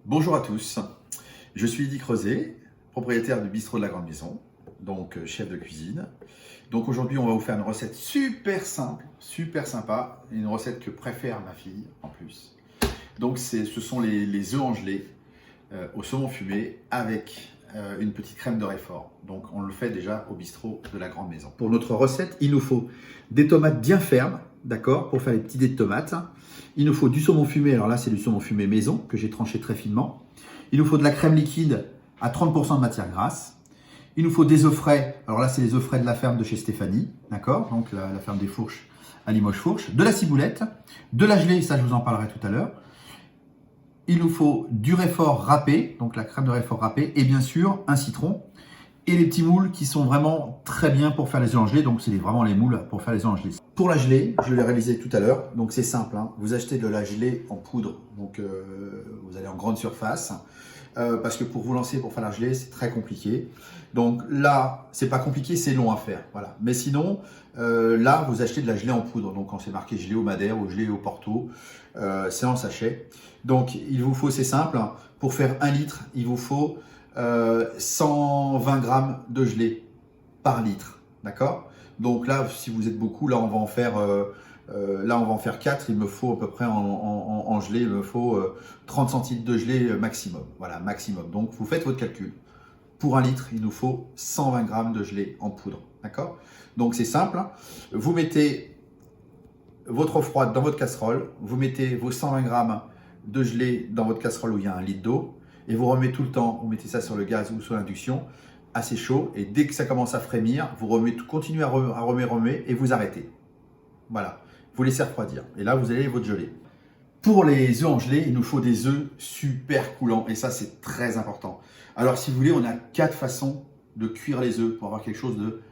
Bonjour à tous, je suis Dick Creuset, propriétaire du bistrot de la Grande Maison, donc chef de cuisine. Donc aujourd'hui on va vous faire une recette super simple, super sympa, une recette que préfère ma fille en plus. Donc ce sont les œufs en gelée au saumon fumé avec une petite crème de Réfort. Donc on le fait déjà au bistrot de la Grande Maison. Pour notre recette, il nous faut des tomates bien fermes, d'accord, pour faire les petits dés de tomates. Il nous faut du saumon fumé, alors là c'est du saumon fumé maison que j'ai tranché très finement. Il nous faut de la crème liquide à 30% de matière grasse. Il nous faut des œufs frais, alors là c'est les œufs frais de la ferme de chez Stéphanie, d'accord, donc la ferme des Fourches à Limoges-Fourches, de la ciboulette, de la gelée, ça je vous en parlerai tout à l'heure. Il nous faut du Réfort râpé, donc la crème de Réfort râpée, et bien sûr un citron. Et les petits moules qui sont vraiment très bien pour faire les œufs en gelée, donc c'est vraiment les moules pour faire les œufs en gelée. Pour la gelée, je l'ai réalisé tout à l'heure, donc c'est simple, hein. Vous achetez de la gelée en poudre, donc vous allez en grande surface, parce que pour vous lancer pour faire la gelée, c'est très compliqué. Donc là, c'est pas compliqué, c'est long à faire, voilà. Mais sinon, là, vous achetez de la gelée en poudre, donc quand c'est marqué gelée au Madère ou gelée au Porto, c'est en sachet. Donc il vous faut, c'est simple, hein. Pour faire 1 litre, il vous faut 120 grammes de gelée par litre, d'accord? Donc là, si vous êtes beaucoup, là on va en faire 4. Il me faut à peu près en gelée, il me faut 30 centilitres de gelée maximum. Voilà, maximum. Donc vous faites votre calcul. Pour 1 litre, il nous faut 120 grammes de gelée en poudre, d'accord? Donc c'est simple. Vous mettez votre eau froide dans votre casserole, vous mettez vos 120 grammes de gelée dans votre casserole où il y a 1 litre d'eau, et vous remettez tout le temps, vous mettez ça sur le gaz ou sur l'induction, assez chaud, et dès que ça commence à frémir, vous remettez, continuez à remettre, et vous arrêtez. Voilà, vous laissez refroidir, et là vous avez votre gelée. Pour les œufs en gelée, il nous faut des œufs super coulants, et ça c'est très important. Alors si vous voulez, on a 4 façons de cuire les œufs pour avoir quelque chose de,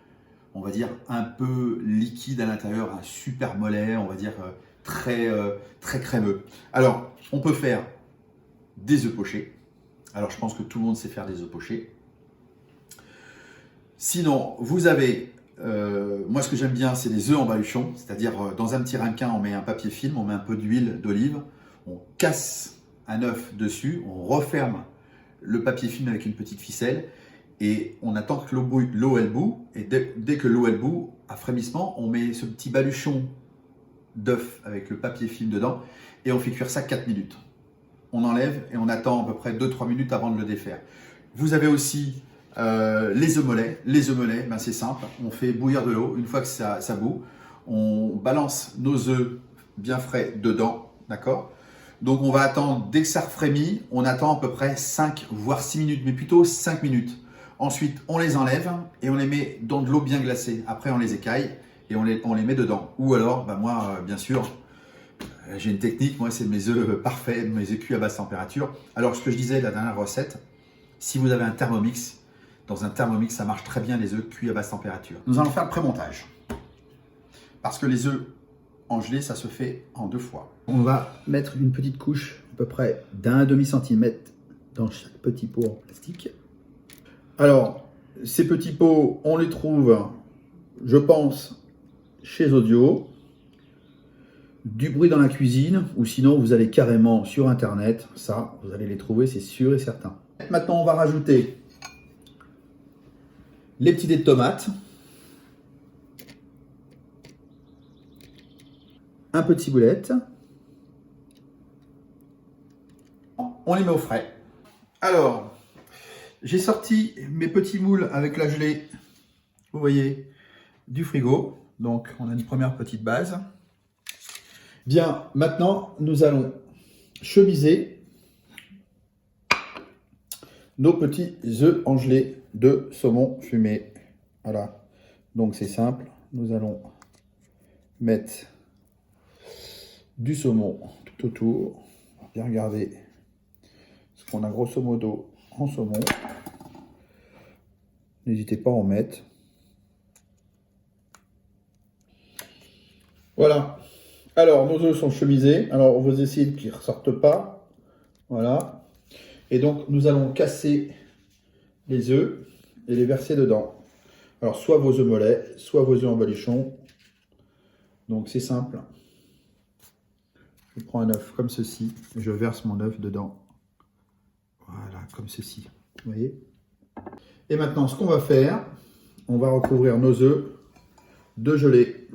on va dire, un peu liquide à l'intérieur, un super mollet, on va dire très crémeux. Alors, on peut faire des œufs pochés. Alors, je pense que tout le monde sait faire des œufs pochés. Sinon, vous avez, moi ce que j'aime bien, c'est les œufs en baluchon, c'est-à-dire dans un petit ramequin, on met un papier film, on met un peu d'huile d'olive, on casse un œuf dessus, on referme le papier film avec une petite ficelle, et on attend que l'eau elle bout, et dès que l'eau elle bout, à frémissement, on met ce petit baluchon d'œuf avec le papier film dedans, et on fait cuire ça 4 minutes. On enlève et on attend à peu près 2-3 minutes avant de le défaire. Vous avez aussi les œufs mollets. Les œufs mollets, ben c'est simple, on fait bouillir de l'eau, une fois que ça bout, on balance nos œufs bien frais dedans, d'accord? Donc on va attendre, dès que ça refrémit, on attend à peu près 5 voire 6 minutes, mais plutôt 5 minutes. Ensuite, on les enlève et on les met dans de l'eau bien glacée. Après, on les écaille et on les met dedans. Ou alors, ben moi, bien sûr, j'ai une technique, moi c'est mes œufs parfaits, mes œufs cuits à basse température. Alors ce que je disais, la dernière recette, si vous avez un Thermomix, dans un Thermomix ça marche très bien les œufs cuits à basse température. Nous allons faire le pré-montage. Parce que les œufs en gelée, ça se fait en 2 fois. On va mettre une petite couche à peu près d'1,5 centimètre dans chaque petit pot en plastique. Alors, ces petits pots, on les trouve, je pense, chez Audio. Du bruit dans la cuisine, ou sinon vous allez carrément sur internet, ça vous allez les trouver, c'est sûr et certain. Maintenant on va rajouter les petits dés de tomates, un peu de ciboulette, on les met au frais. Alors, j'ai sorti mes petits moules avec la gelée, vous voyez, du frigo, donc on a une première petite base. Bien, maintenant, nous allons chemiser nos petits œufs en gelée de saumon fumé. Voilà, donc c'est simple. Nous allons mettre du saumon tout autour. On va bien regarder ce qu'on a grosso modo en saumon. N'hésitez pas à en mettre. Voilà. Alors, nos œufs sont chemisés. Alors, on va essayer qu'ils ne ressortent pas. Voilà. Et donc, nous allons casser les œufs et les verser dedans. Alors, soit vos œufs mollets, soit vos œufs en baluchon. Donc, c'est simple. Je prends un œuf comme ceci et je verse mon œuf dedans. comme ceci. Vous voyez? Et maintenant, ce qu'on va faire, on va recouvrir nos œufs de gelée.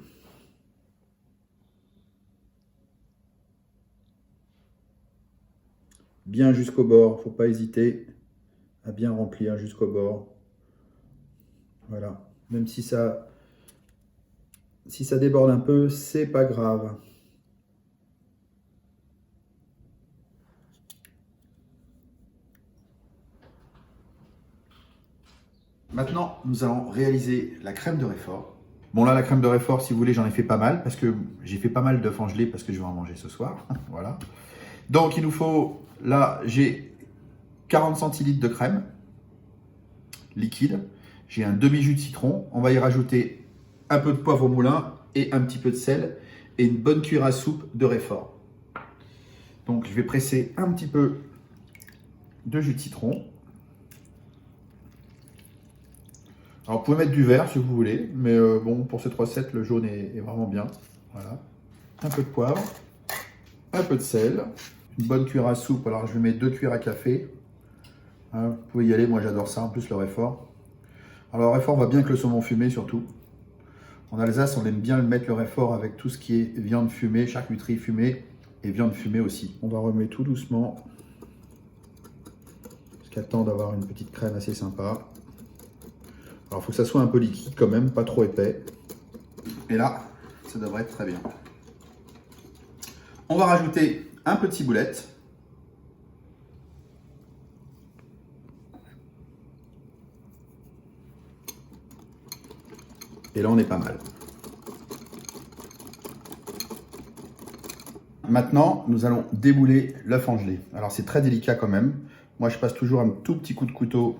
Bien jusqu'au bord, il ne faut pas hésiter à bien remplir jusqu'au bord. Voilà, même si ça déborde un peu, c'est pas grave. Maintenant, nous allons réaliser la crème de réfort. Bon là, la crème de réfort, si vous voulez, j'en ai fait pas mal parce que j'ai fait pas mal d'œufs en gelée parce que je vais en manger ce soir. Voilà. Donc il nous faut, là, j'ai 40 centilitres de crème liquide. J'ai un demi-jus de citron. On va y rajouter un peu de poivre au moulin et un petit peu de sel et une bonne cuillère à soupe de réfort. Donc je vais presser un petit peu de jus de citron. Alors vous pouvez mettre du vert si vous voulez, mais bon, pour cette recette, le jaune est vraiment bien. Voilà. Un peu de poivre, un peu de sel, une bonne cuillère à soupe. Alors je vais mettre 2 cuillères à café. Hein, vous pouvez y aller, moi j'adore ça, en plus le réfort. Alors le réfort va bien avec le saumon fumé surtout. En Alsace, on aime bien mettre le réfort avec tout ce qui est viande fumée, charcuterie fumée et viande fumée aussi. On va remuer tout doucement, jusqu'à temps d'avoir une petite crème assez sympa. Alors, il faut que ça soit un peu liquide quand même, pas trop épais. Et là, ça devrait être très bien. On va rajouter un peu de ciboulette. Et là, on est pas mal. Maintenant, nous allons débouler l'œuf en gelée. Alors, c'est très délicat quand même. Moi, je passe toujours un tout petit coup de couteau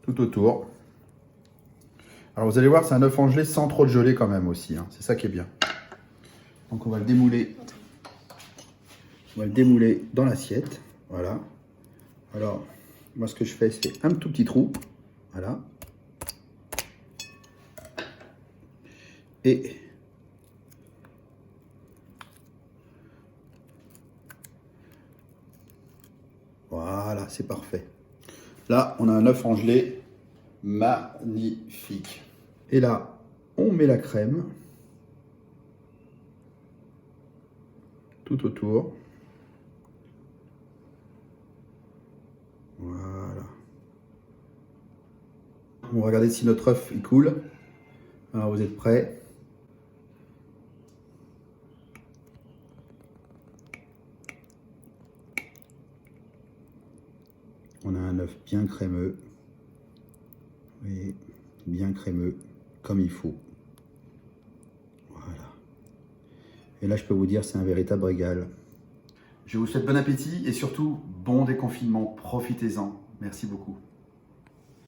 tout autour. Alors vous allez voir, c'est un œuf en gelée sans trop de gelée quand même aussi, hein. C'est ça qui est bien. Donc on va le démouler. On va le démouler dans l'assiette. Voilà. Alors, moi ce que je fais, c'est un tout petit trou. Voilà. Et voilà, c'est parfait. Là, on a un œuf en gelée magnifique. Et là, on met la crème tout autour. Voilà. On va regarder si notre œuf il coule. Alors, vous êtes prêts? On a un œuf bien crémeux. Oui, bien crémeux, comme il faut. Voilà. Et là, je peux vous dire, c'est un véritable régal. Je vous souhaite bon appétit et surtout, bon déconfinement. Profitez-en. Merci beaucoup.